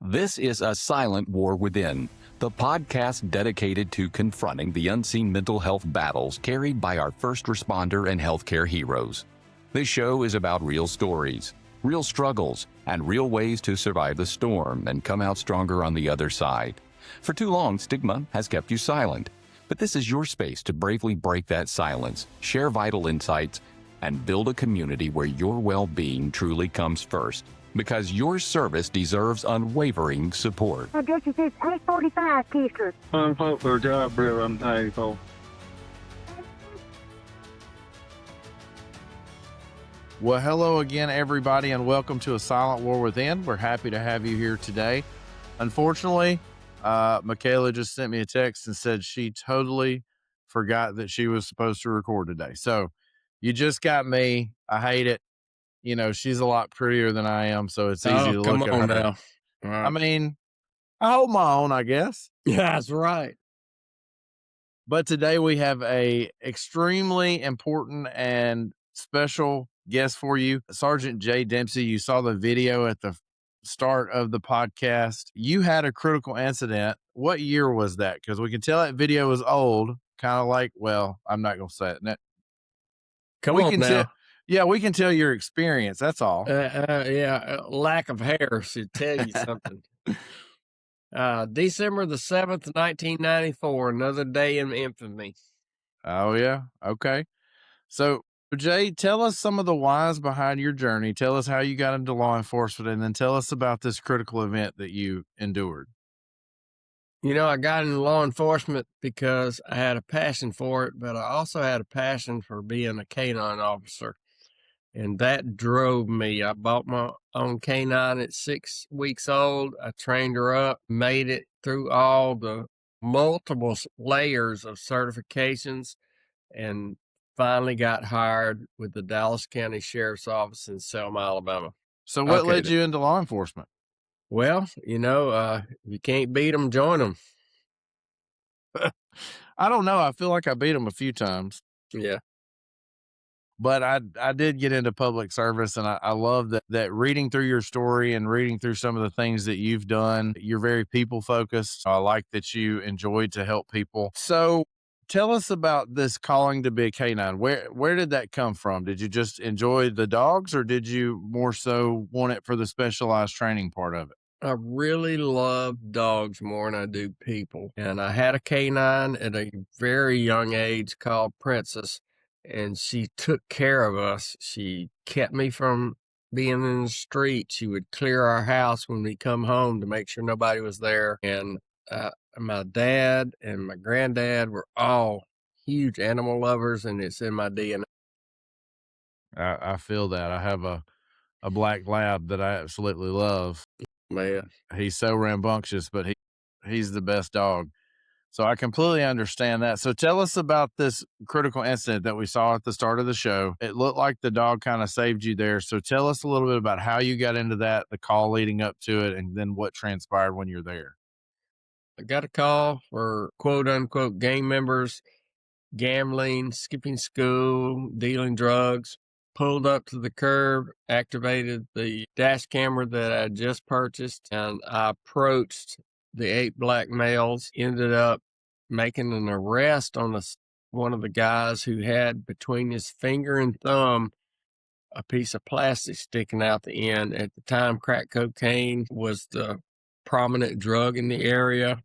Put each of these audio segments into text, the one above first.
This is A Silent War Within, the podcast dedicated to confronting the unseen mental health battles carried by our first responder and healthcare heroes. This show is about real stories, real struggles, and real ways to survive the storm and come out stronger on the other side. For too long, stigma has kept you silent, but this is your space to bravely break that silence, share vital insights, and build a community where your well-being truly comes first. Because your service deserves unwavering support. I guess it says 845 Kister. I'm hoping for a job, bro. I'm thankful. Well, hello again, everybody, and welcome to A Silent War Within. We're happy to have you here today. Unfortunately, Michaela just sent me a text and said she totally forgot that she was supposed to record today. So you just got me. I hate it. You know, she's a lot prettier than I am, so it's easy to look at her. Now. I mean, I hold my own, I guess. Yeah, that's right. But today we have a extremely important and special guest for you, Sgt Jay Dempsey. You saw the video at the start of the podcast. You had a critical incident. What year was that? Because we can tell that video was old, kind of like, well, I'm not going to say it. Come on now. Yeah, we can tell your experience. That's all. Lack of hair should tell you something. December the 7th, 1994, another day in infamy. Oh, yeah. Okay. So, Jay, tell us some of the whys behind your journey. Tell us how you got into law enforcement, and then tell us about this critical event that you endured. You know, I got into law enforcement because I had a passion for it, but I also had a passion for being a canine officer. And that drove me. I bought my own canine at 6 weeks old. I trained her up, made it through all the multiple layers of certifications, and finally got hired with the Dallas County Sheriff's Office in Selma, Alabama. So what led you into law enforcement? Well, you know, you can't beat them, join them. I don't know. I feel like I beat them a few times. Yeah. But I did get into public service, and I love that reading through your story and reading through some of the things that you've done. You're very people focused. I like that you enjoyed to help people. So tell us about this calling to be a canine. Where did that come from? Did you just enjoy the dogs, or did you more so want it for the specialized training part of it? I really love dogs more than I do people. And I had a canine at a very young age called Princess. And she took care of us. She kept me from being in the street. She would clear our house when we come home to make sure nobody was there. And my dad and my granddad were all huge animal lovers, and it's in my DNA. I feel that. I have a black lab that I absolutely love. Man, he's so rambunctious, but he's the best dog. So I completely understand that. So tell us about this critical incident that we saw at the start of the show. It looked like the dog kind of saved you there. So tell us a little bit about how you got into that, the call leading up to it, and then what transpired when you're there. I got a call for quote unquote gang members, gambling, skipping school, dealing drugs. Pulled up to the curb, activated the dash camera that I just purchased, and I approached the 8 black males, ended up making an arrest on one of the guys who had between his finger and thumb a piece of plastic sticking out the end. At the time, crack cocaine was the prominent drug in the area.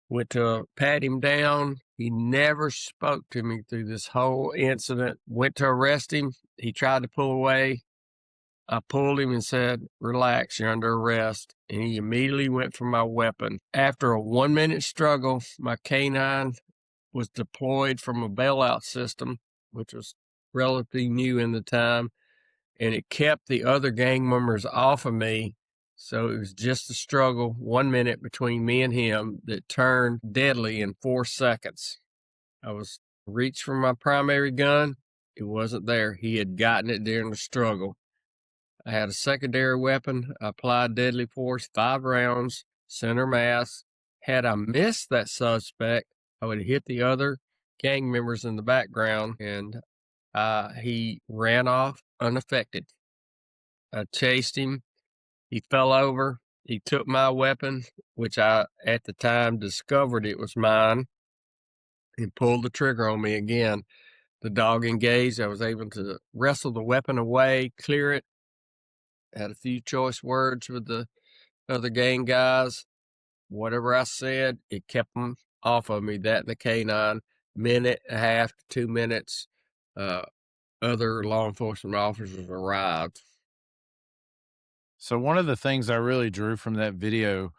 Went to pat him down. He never spoke to me through this whole incident. Went to arrest him. He tried to pull away. I pulled him and said, "Relax, you're under arrest." And he immediately went for my weapon. After a 1-minute struggle, my canine was deployed from a bailout system, which was relatively new in the time, and it kept the other gang members off of me. So it was just a struggle, 1 minute between me and him, that turned deadly in 4 seconds. I was reached for my primary gun. It wasn't there. He had gotten it during the struggle. I had a secondary weapon. I applied deadly force, 5 rounds, center mass. Had I missed that suspect, I would have hit the other gang members in the background, and he ran off unaffected. I chased him. He fell over. He took my weapon, which I, at the time, discovered it was mine, and pulled the trigger on me again. The dog engaged. I was able to wrestle the weapon away, clear it, had a few choice words with the other gang guys. Whatever I said, it kept them off of me. That and the canine, minute and a half to 2 minutes, other law enforcement officers arrived. So one of the things I really drew from that video,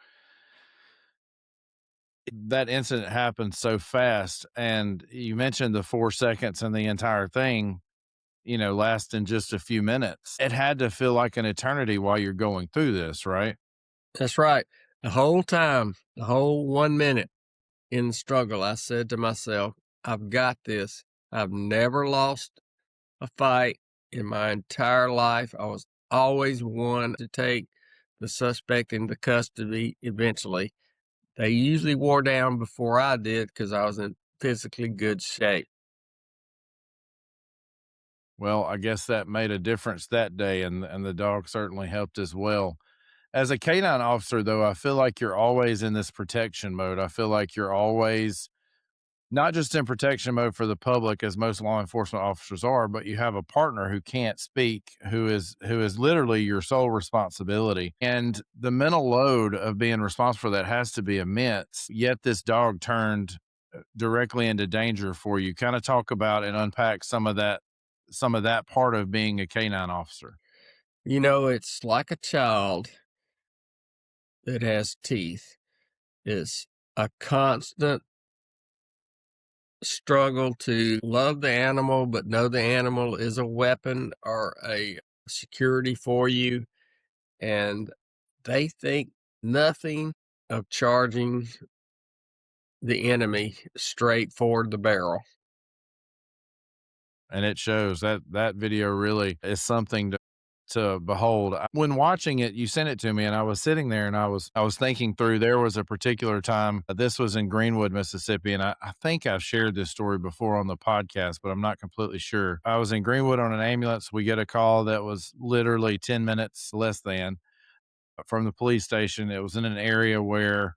that incident happened so fast, and you mentioned the 4 seconds and the entire thing, lasting just a few minutes. It had to feel like an eternity while you're going through this, right? That's right. The whole time, the whole 1 minute in the struggle, I said to myself, I've got this. I've never lost a fight in my entire life. I was always one to take the suspect into custody eventually. They usually wore down before I did because I was in physically good shape. Well, I guess that made a difference that day, and the dog certainly helped as well. As a canine officer, though, I feel like you're always in this protection mode. I feel like you're always not just in protection mode for the public, as most law enforcement officers are, but you have a partner who can't speak, who is literally your sole responsibility. And the mental load of being responsible for that has to be immense. Yet this dog turned directly into danger for you. Kind of talk about and unpack some of that part of being a canine officer. It's like a child that has teeth. It's a constant struggle to love the animal, but know the animal is a weapon or a security for you. And they think nothing of charging the enemy straight for the barrel. And it shows. That video really is something to behold. When watching it, you sent it to me, and I was sitting there, and I was thinking through. There was a particular time. This was in Greenwood, Mississippi, and I think I've shared this story before on the podcast, but I'm not completely sure. I was in Greenwood on an ambulance. We get a call that was literally 10 minutes less than from the police station. It was in an area where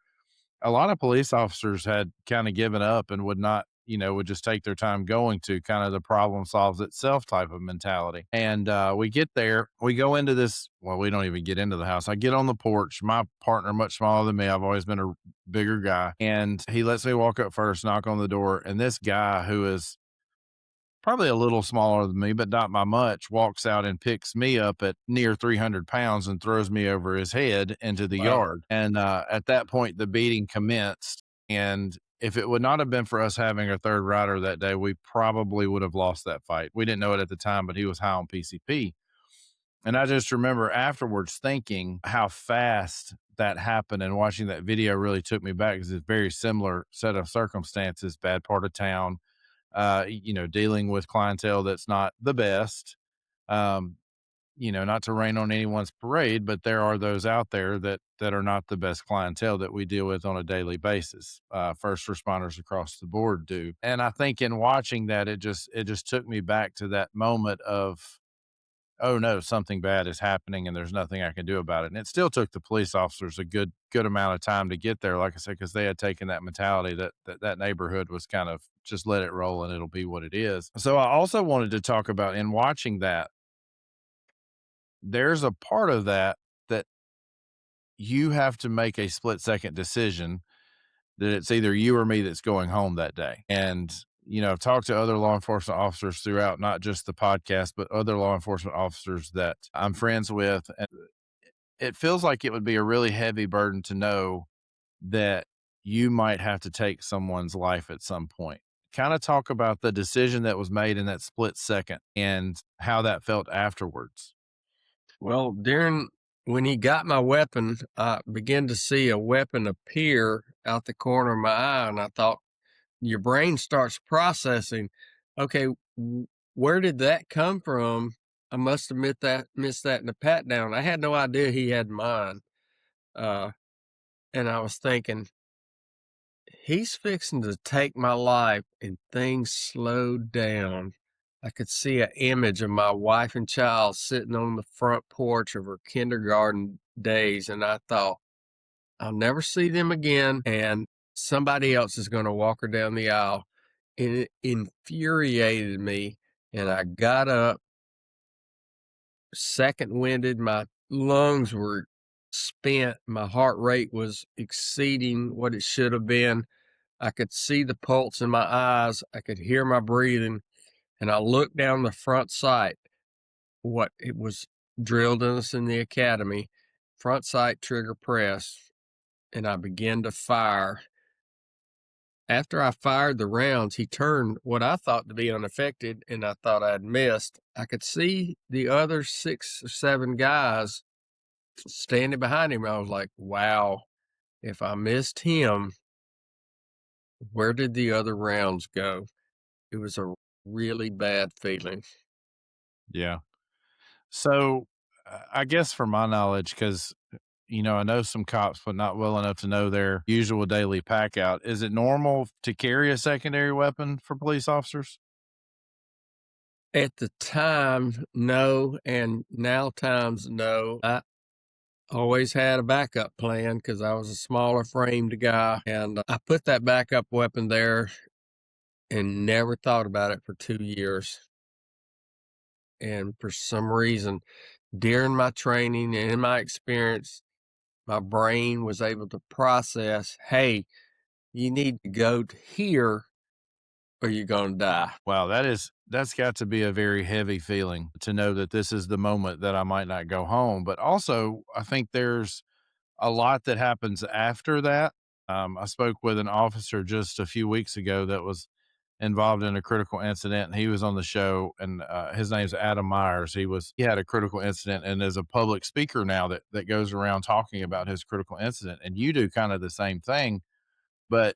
a lot of police officers had kind of given up and would not, would just take their time going to kind of the problem solves itself type of mentality. And we get there, we go into this. Well, we don't even get into the house. I get on the porch. My partner, much smaller than me, I've always been a bigger guy. And he lets me walk up first, knock on the door. And this guy, who is probably a little smaller than me, but not by much, walks out and picks me up at near 300 pounds and throws me over his head into the Wow. yard. And at that point, the beating commenced. And if it would not have been for us having a third rider that day, we probably would have lost that fight. We didn't know it at the time, but he was high on PCP. And I just remember afterwards thinking how fast that happened, and watching that video really took me back because it's a very similar set of circumstances, bad part of town, dealing with clientele that's not the best. Um, not to rain on anyone's parade, but there are those out there that are not the best clientele that we deal with on a daily basis. First responders across the board do. And I think in watching that, it just took me back to that moment of, oh no, something bad is happening and there's nothing I can do about it. And it still took the police officers a good amount of time to get there, like I said, because they had taken that mentality that neighborhood was kind of just let it roll and it'll be what it is. So I also wanted to talk about, in watching that, there's a part of that you have to make a split second decision that it's either you or me that's going home that day. And I've talked to other law enforcement officers throughout, not just the podcast, but other law enforcement officers that I'm friends with. And it feels like it would be a really heavy burden to know that you might have to take someone's life at some point. Kind of talk about the decision that was made in that split second and how that felt afterwards. Well, when he got my weapon, I began to see a weapon appear out the corner of my eye, and I thought, your brain starts processing, okay, where did that come from? I must admit that missed that in the pat down. I had no idea he had mine. And I was thinking, he's fixing to take my life, and things slowed down. I could see an image of my wife and child sitting on the front porch of her kindergarten days. And I thought, I'll never see them again. And somebody else is going to walk her down the aisle. And it infuriated me. And I got up, second winded. My lungs were spent. My heart rate was exceeding what it should have been. I could see the pulse in my eyes. I could hear my breathing. And I looked down the front sight, what it was drilled in us in the academy, front sight trigger press, and I began to fire. After I fired the rounds, he turned what I thought to be unaffected, and I thought I'd missed. I could see the other 6 or 7 guys standing behind him. I was like, wow, if I missed him, where did the other rounds go? It was a really bad feeling. Yeah. So I guess from my knowledge, because I know some cops, but not well enough to know their usual daily pack out. Is it normal to carry a secondary weapon for police officers? At the time, no, and now times no. I always had a backup plan because I was a smaller framed guy, and I put that backup weapon there and never thought about it for 2 years. And for some reason, during my training and in my experience, my brain was able to process, hey, you need to go to here or you're going to die. Wow, that's got to be a very heavy feeling to know that this is the moment that I might not go home. But also, I think there's a lot that happens after that. I spoke with an officer just a few weeks ago that was involved in a critical incident, and he was on the show, and his name's Adam Myers. He had a critical incident and is a public speaker now that goes around talking about his critical incident. And you do kind of the same thing, but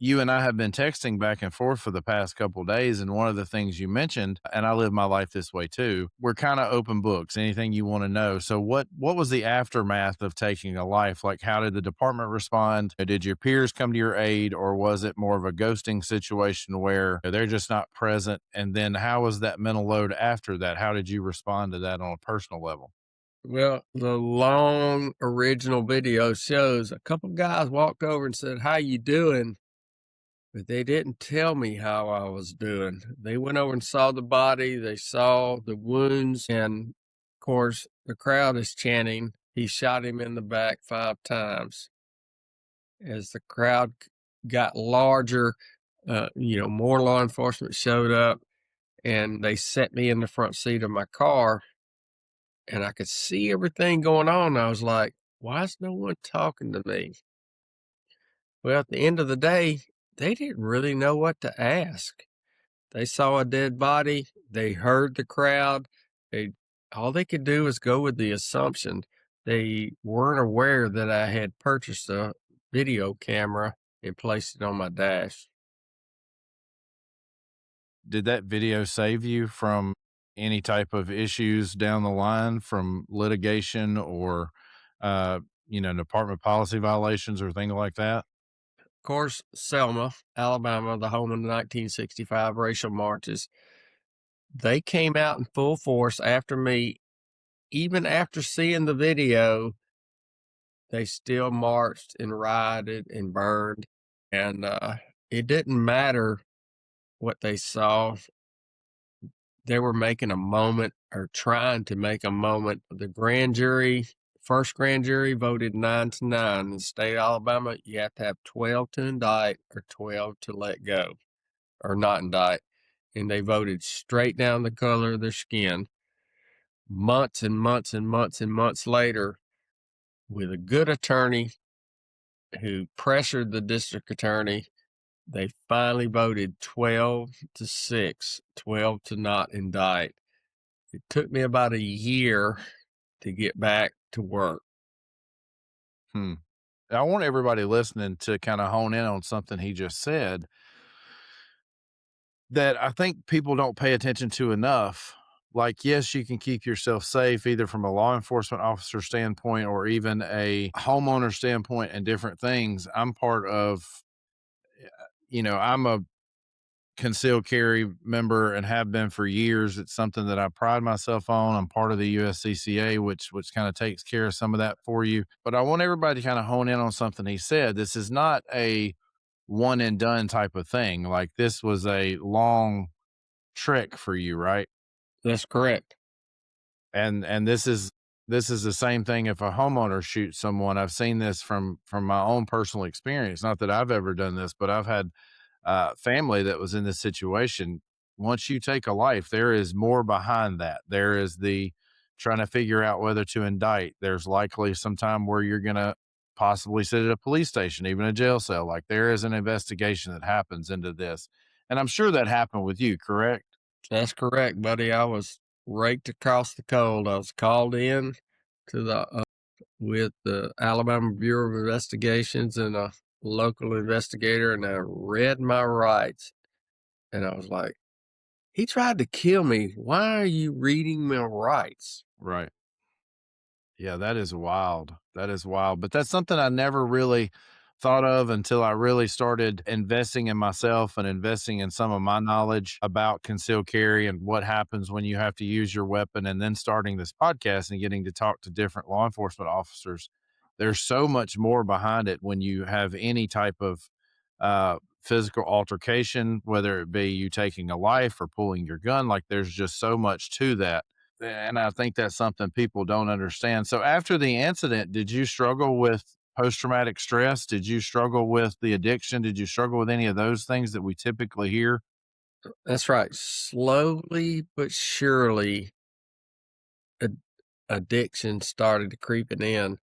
you and I have been texting back and forth for the past couple days, and one of the things you mentioned, and I live my life this way too, we're kind of open books, anything you want to know. So what was the aftermath of taking a life? Like, how did the department respond? Did your peers come to your aid, or was it more of a ghosting situation where they're just not present? And then how was that mental load after that? How did you respond to that on a personal level? Well, the long original video shows a couple guys walked over and said, "How you doing?" But they didn't tell me how I was doing. They went over and saw the body, they saw the wounds, and of course, the crowd is chanting, "He shot him in the back 5 times." As the crowd got larger, more law enforcement showed up, and they set me in the front seat of my car, and I could see everything going on. I was like, why is no one talking to me? Well, at the end of the day, they didn't really know what to ask. They saw a dead body. They heard the crowd. They all they could do was go with the assumption. They weren't aware that I had purchased a video camera and placed it on my dash. Did that video save you from any type of issues down the line from litigation or, uh, department policy violations or things like that? Of course, Selma, Alabama, the home of the 1965 racial marches, they came out in full force after me. Even after seeing the video, they still marched and rioted and burned. And it didn't matter what they saw. They were making a moment or trying to make a moment. The grand jury, first grand jury voted 9-9. In the state of Alabama, you have to have 12 to indict or 12 to let go or not indict. And they voted straight down the color of their skin. Months and months and months and months later, with a good attorney who pressured the district attorney, they finally voted 12-6, 12 to not indict. It took me about a year to get back to work. Hmm. I want everybody listening to kind of hone in on something he just said that I think people don't pay attention to enough. Like, yes, you can keep yourself safe either from a law enforcement officer standpoint or even a homeowner standpoint and different things. I'm part of, I'm a concealed carry member and have been for years. It's something that I pride myself on. I'm part of the USCCA, which kind of takes care of some of that for you. But I want everybody to kind of hone in on something he said. This is not a one and done type of thing. Like, this was a long trek for you, right? That's correct. And this is the same thing if a homeowner shoots someone. I've seen this from my own personal experience. Not that I've ever done this, but I've had family that was in this situation. Once you take a life, there is more behind that. There is the trying to figure out whether to indict. There's likely some time where you're going to possibly sit at a police station, even a jail cell. Like, there is an investigation that happens into this. And I'm sure that happened with you, correct? That's correct, buddy. I was raked across the cold. I was called in to the with the Alabama Bureau of Investigations and a local investigator, and I read my rights, and I was like, "He tried to kill me. Why are you reading my rights?" Right. Yeah, that is wild. That is wild. But that's something I never really thought of until I really started investing in myself and investing in some of my knowledge about concealed carry and what happens when you have to use your weapon, and then starting this podcast and getting to talk to different law enforcement officers. There's so much more behind it when you have any type of physical altercation, whether it be you taking a life or pulling your gun. Like, there's just so much to that, and I think that's something people don't understand. So after the incident, did you struggle with post-traumatic stress? Did you struggle with the addiction? Did you struggle with any of those things that we typically hear? That's right. Slowly but surely, ad- addiction started creeping in.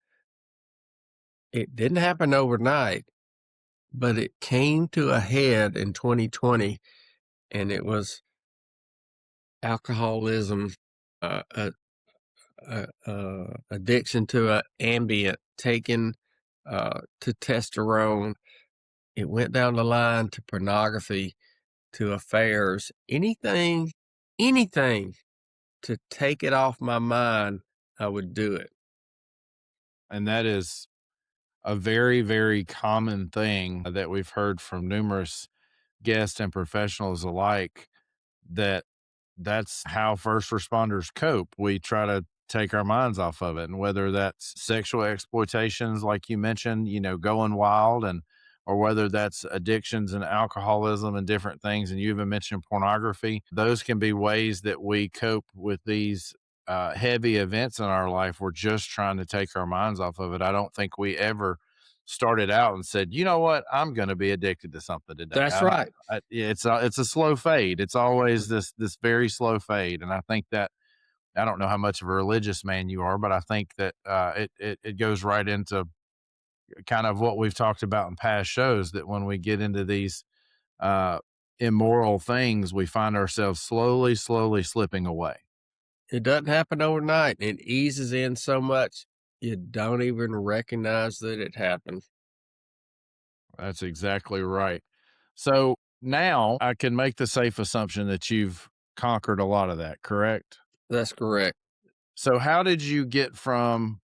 It didn't happen overnight, but it came to a head in 2020, and it was alcoholism, uh, uh, addiction to an ambient, taken to testosterone. It went down the line to pornography, to affairs, anything to take it off my mind, I would do it. And that is a very, very common thing that we've heard from numerous guests and professionals alike, that that's how first responders cope. We try to take our minds off of it. And whether that's sexual exploitations, like you mentioned, going wild, and or whether that's addictions and alcoholism and different things. And you even mentioned pornography. Those can be ways that we cope with these heavy events in our life. We're just trying to take our minds off of it. I don't think we ever started out and said, you know what, I'm going to be addicted to something today. That's right. Yeah, it's a slow fade. It's always this very slow fade, and I think that, I don't know how much of a religious man you are, but I think that it goes right into kind of what we've talked about in past shows, that when we get into these uh, immoral things, we find ourselves slowly slipping away. It doesn't happen overnight. It eases in so much you don't even recognize that it happened. That's exactly right. So now I can make the safe assumption that you've conquered a lot of that, correct? That's correct. So how did you get from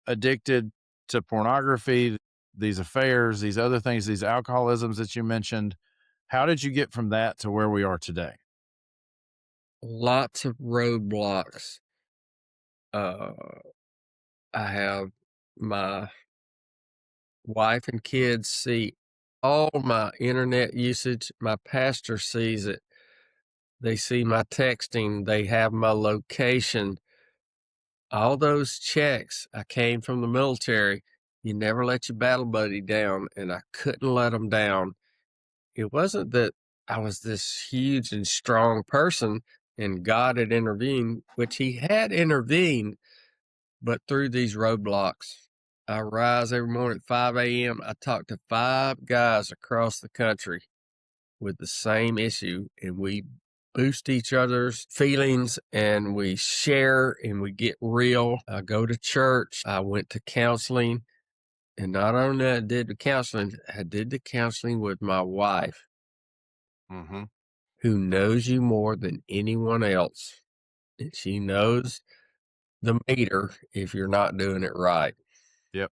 addicted to pornography, these affairs, these other things, these alcoholisms that you mentioned? How did you get from that to where we are today? Lots of roadblocks. Uh, I have my wife and kids see all my internet usage. My pastor sees it. They see my texting. They have my location. All those checks. I came from the military. You never let your battle buddy down, and I couldn't let them down. It wasn't that I was this huge and strong person and God had intervened, which he had intervened, but through these roadblocks. I rise every morning at 5 a.m. I talk to 5 guys across the country with the same issue, and we boost each other's feelings and we share and we get real. I go to church. I went to counseling, and not only I did the counseling, I did the counseling with my wife, Mm-hmm. who knows you more than anyone else. And she knows the meter if you're not doing it right. Yep.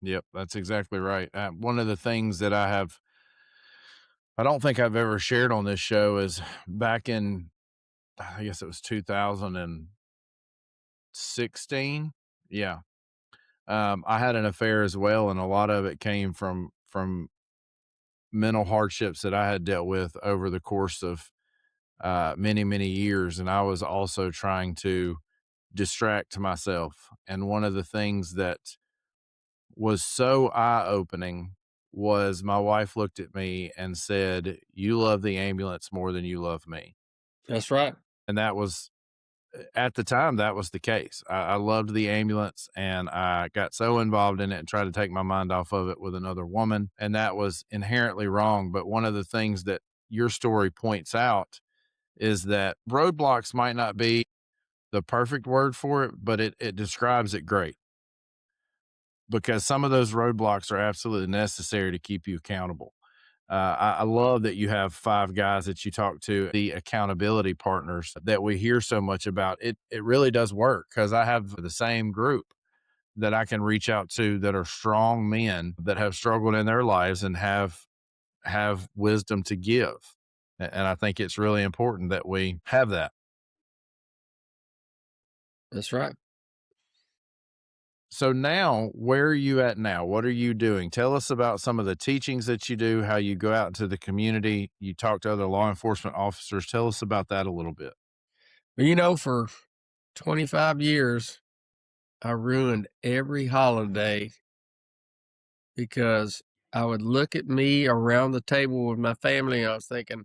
Yep. That's exactly right. One of the things that I have I don't think I've ever shared on this show is back in, I guess it was 2016. Yeah. I had an affair as well, and a lot of it came from mental hardships that I had dealt with over the course of many, many years. And I was also trying to distract myself. And one of the things that was so eye opening was my wife looked at me and said, "You love the ambulance more than you love me." That's right. And that was, at the time, that was the case. I loved the ambulance and I got so involved in it and tried to take my mind off of it with another woman. And that was inherently wrong. But one of the things that your story points out is that roadblocks might not be the perfect word for it, but it describes it great, because some of those roadblocks are absolutely necessary to keep you accountable. I love that you have 5 guys that you talk to, the accountability partners that we hear so much about. It really does work, because I have the same group that I can reach out to that are strong men that have struggled in their lives and have wisdom to give. And I think it's really important that we have that. That's right. So now, where are you at now? What are you doing? Tell us about some of the teachings that you do, how you go out into the community, you talk to other law enforcement officers. Tell us about that a little bit. But for 25 years, I ruined every holiday because I would look at me around the table with my family and I was thinking,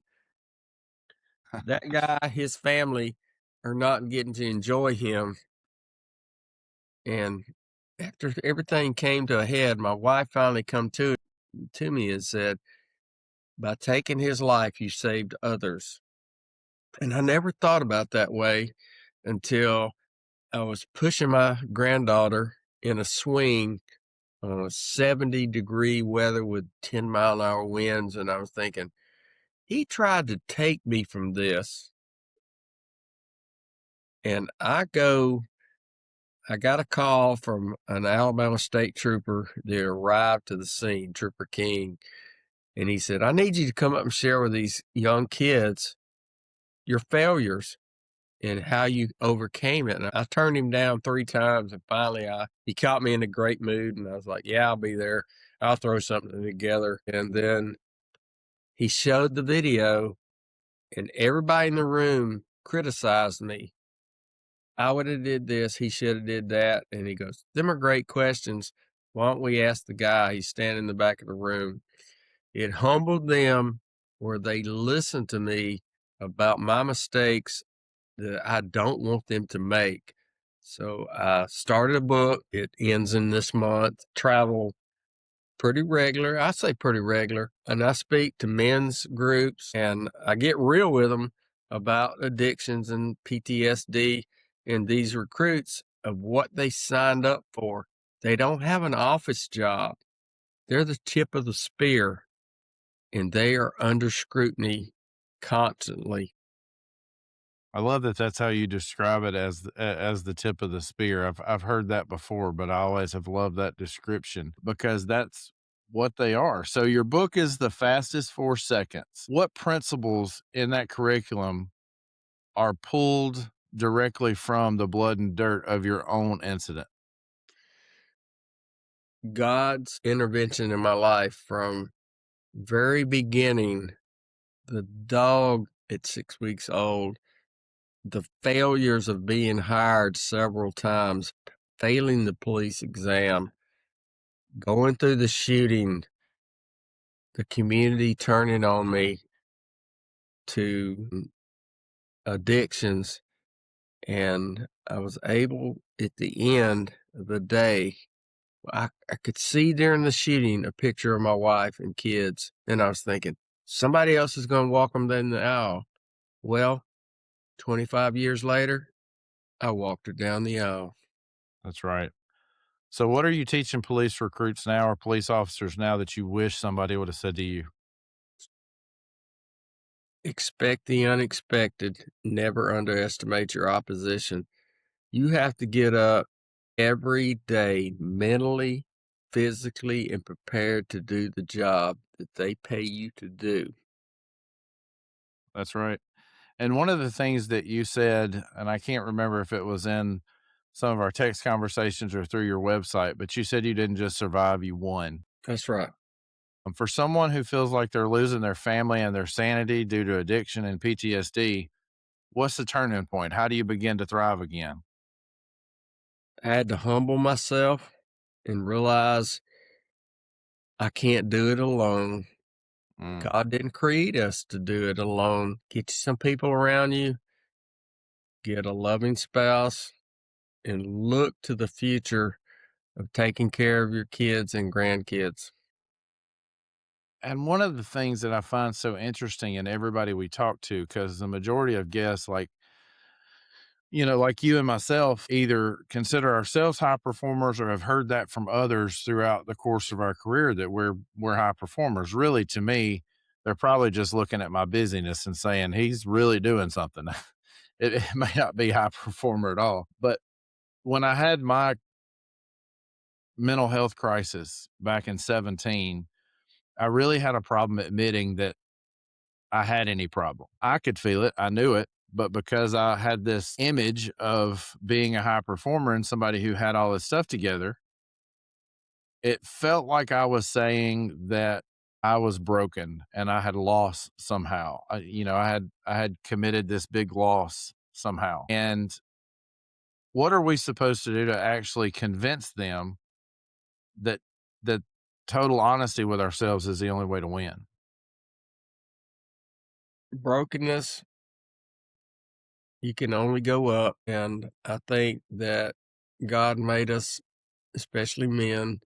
that guy, his family are not getting to enjoy him. And after everything came to a head, my wife finally come to me and said, by taking his life, you saved others. And I never thought about that way until I was pushing my granddaughter in a swing on a 70-degree weather with 10-mile-an-hour winds. And I was thinking, he tried to take me from this. And I got a call from an Alabama state trooper that arrived to the scene, Trooper King. And he said, I need you to come up and share with these young kids your failures and how you overcame it. And I turned him down 3 times. And finally, he caught me in a great mood. And I was like, yeah, I'll be there. I'll throw something together. And then he showed the video, and everybody in the room criticized me. I would have did this. He should have did that. And he goes, them are great questions. Why don't we ask the guy? He's standing in the back of the room. It humbled them where they listened to me about my mistakes that I don't want them to make. So I started a book. It ends in this month. Travel pretty regular. I say pretty regular. And I speak to men's groups and I get real with them about addictions and PTSD and these recruits of what they signed up for. They don't have an office job. They're the tip of the spear and they are under scrutiny constantly. I love that that's how you describe it, as the tip of the spear. I've heard that before, but I always have loved that description, because that's what they are. So your book is The Fastest 4 Seconds. What principles in that curriculum are pulled directly from the blood and dirt of your own incident? God's intervention in my life from very beginning, the dog at 6 weeks old, the failures of being hired several times, failing the police exam, going through the shooting, the community turning on me, to addictions. And I was able at the end of the day, I could see during the shooting a picture of my wife and kids. And I was thinking, somebody else is going to walk them down the aisle. Well, 25 years later, I walked her down the aisle. That's right. So what are you teaching police recruits now, or police officers now, that you wish somebody would have said to you? Expect the unexpected. Never underestimate your opposition. You have to get up every day mentally, physically, and prepared to do the job that they pay you to do. That's right. And one of the things that you said, and I can't remember if it was in some of our text conversations or through your website, but you said you didn't just survive, you won. That's right. For someone who feels like they're losing their family and their sanity due to addiction and PTSD, what's the turning point? How do you begin to thrive again? I had to humble myself and realize I can't do it alone. Mm. God didn't create us to do it alone. Get you some people around you, get a loving spouse, and look to the future of taking care of your kids and grandkids. And one of the things that I find so interesting in everybody we talk to, because the majority of guests, like you and myself, either consider ourselves high performers or have heard that from others throughout the course of our career that we're high performers. Really, to me, they're probably just looking at my busyness and saying he's really doing something. It may not be high performer at all. But when I had my mental health crisis back in 17, I really had a problem admitting that I had any problem. I could feel it. I knew it. But because I had this image of being a high performer and somebody who had all this stuff together, it felt like I was saying that I was broken and I had lost somehow. I had committed this big loss somehow. And what are we supposed to do to actually convince them that that total honesty with ourselves is the only way to win? Brokenness, you can only go up. And I think that God made us, especially men,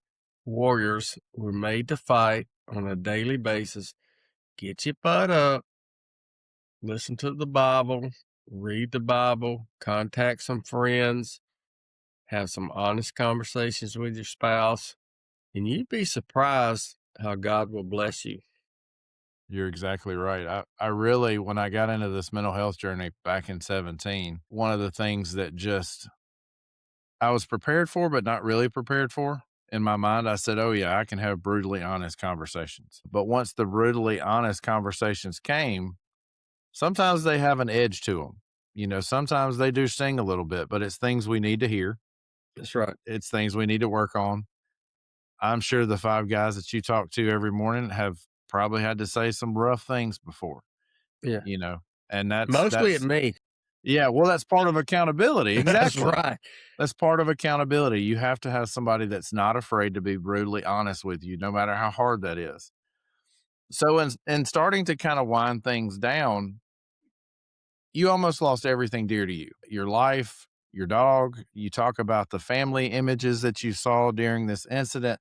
warriors. We're made to fight on a daily basis. Get your butt up, listen to the Bible, read the Bible, contact some friends, have some honest conversations with your spouse, and you'd be surprised how God will bless you. You're exactly right. I really, when I got into this mental health journey back in 17, one of the things that just I was prepared for, but not really prepared for. In my mind, I said, oh, yeah, I can have brutally honest conversations. But once the brutally honest conversations came, sometimes they have an edge to them. Sometimes they do sting a little bit, but it's things we need to hear. That's right. It's things we need to work on. I'm sure the five guys that you talk to every morning have probably had to say some rough things before, Yeah. you know, and that's Mostly at that's me. yeah, well, that's part of accountability. That's Exactly. right. That's part of accountability. You have to have somebody that's not afraid to be brutally honest with you, no matter how hard that is. So in starting to kind of wind things down, you almost lost everything dear to you. Your life, your dog. You talk about the family images that you saw during this incident.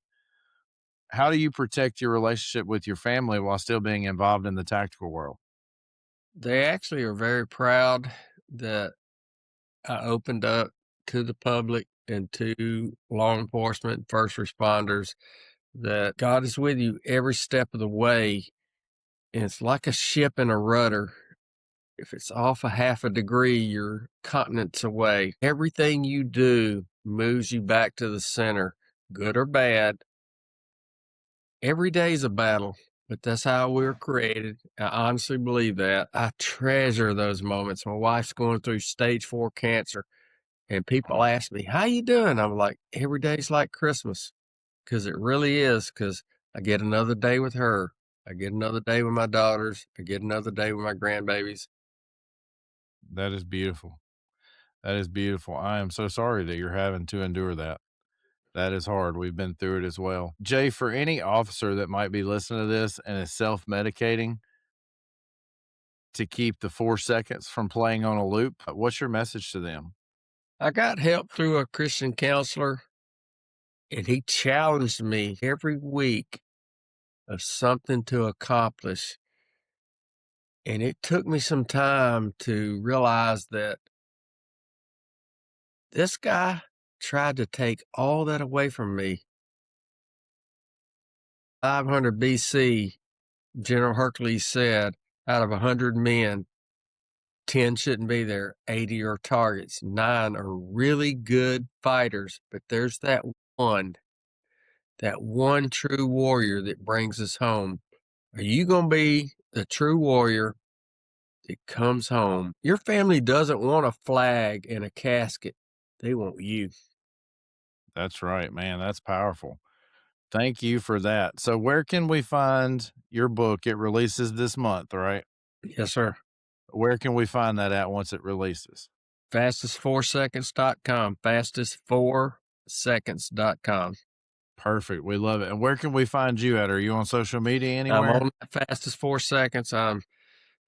How do you protect your relationship with your family while still being involved in the tactical world? They actually are very proud that I opened up to the public and to law enforcement, first responders, that God is with you every step of the way. And it's like a ship in a rudder. If it's off a half a degree, you're continents away. Everything you do moves you back to the center, good or bad. Every day is a battle, but that's how we were created. I honestly believe that. I treasure those moments. My wife's going through stage 4 cancer, and people ask me, "How you doing?" I'm like, "Every day's like Christmas," because it really is. Because I get another day with her. I get another day with my daughters. I get another day with my grandbabies. That is beautiful. That is beautiful. I am so sorry that you're having to endure that. That is hard. We've been through it as well. Jay, for any officer that might be listening to this and is self medicating to keep the 4 seconds from playing on a loop, what's your message to them? I got help through a Christian counselor, and he challenged me every week of something to accomplish. And it took me some time to realize that this guy tried to take all that away from me. 500 BC, General Hercules said, out of 100 men, 10 shouldn't be there, 80 are targets, 9 are really good fighters, but there's that one true warrior that brings us home. Are you going to be the true warrior that comes home. Your family doesn't want a flag and a casket. They want you. That's right, man. That's powerful. Thank you for that. So where can we find your book? It releases this month, right? Yes, sir. Where can we find that at once it releases? Fastest4seconds.com. Fastest4seconds.com. Perfect. We love it. And where can we find you at? Are you on social media I'm anywhere? on Fastest 4 Seconds. I'm,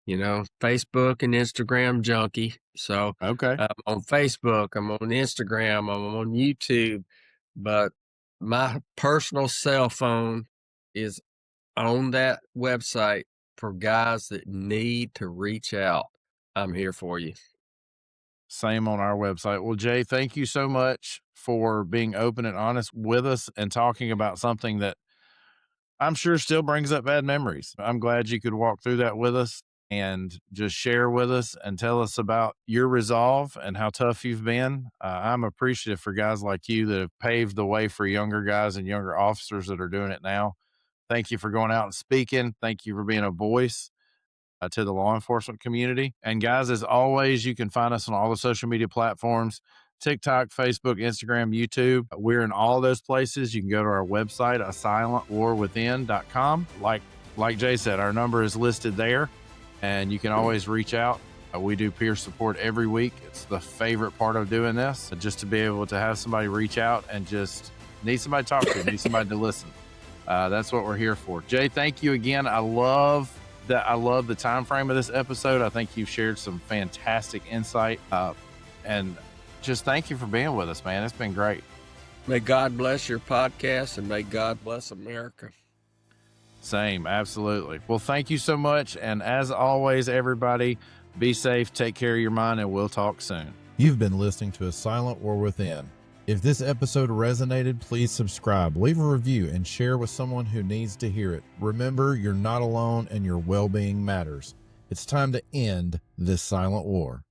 Facebook and Instagram junkie. So Okay. I'm on Facebook, I'm on Instagram, I'm on YouTube, but my personal cell phone is on that website for guys that need to reach out. I'm here for you. Same on our website. Well, Jay, thank you so much for being open and honest with us and talking about something that I'm sure still brings up bad memories. I'm glad you could walk through that with us and just share with us and tell us about your resolve and how tough you've been. I'm appreciative for guys like you that have paved the way for younger guys and younger officers that are doing it now. Thank you for going out and speaking. Thank you for being a voice to the law enforcement community. And guys, as always, you can find us on all the social media platforms: TikTok, Facebook, Instagram, YouTube. We're in all those places. You can go to our website, asilentwarwithin.com. Like Jay said, our number is listed there, and you can always reach out. We do peer support every week. It's the favorite part of doing this, just to be able to have somebody reach out and just need somebody to talk to, need somebody to listen. That's what we're here for. Jay, thank you again. I love the time frame of this episode. I think you've shared some fantastic insight, and just thank you for being with us, man. It's been great. May God bless your podcast, and may God bless America. Same, absolutely. Well, thank you so much. And as always, everybody, be safe, take care of your mind, and we'll talk soon. You've been listening to A Silent War Within. If this episode resonated, please subscribe, leave a review, and share with someone who needs to hear it. Remember, you're not alone and your well-being matters. It's time to end this silent war.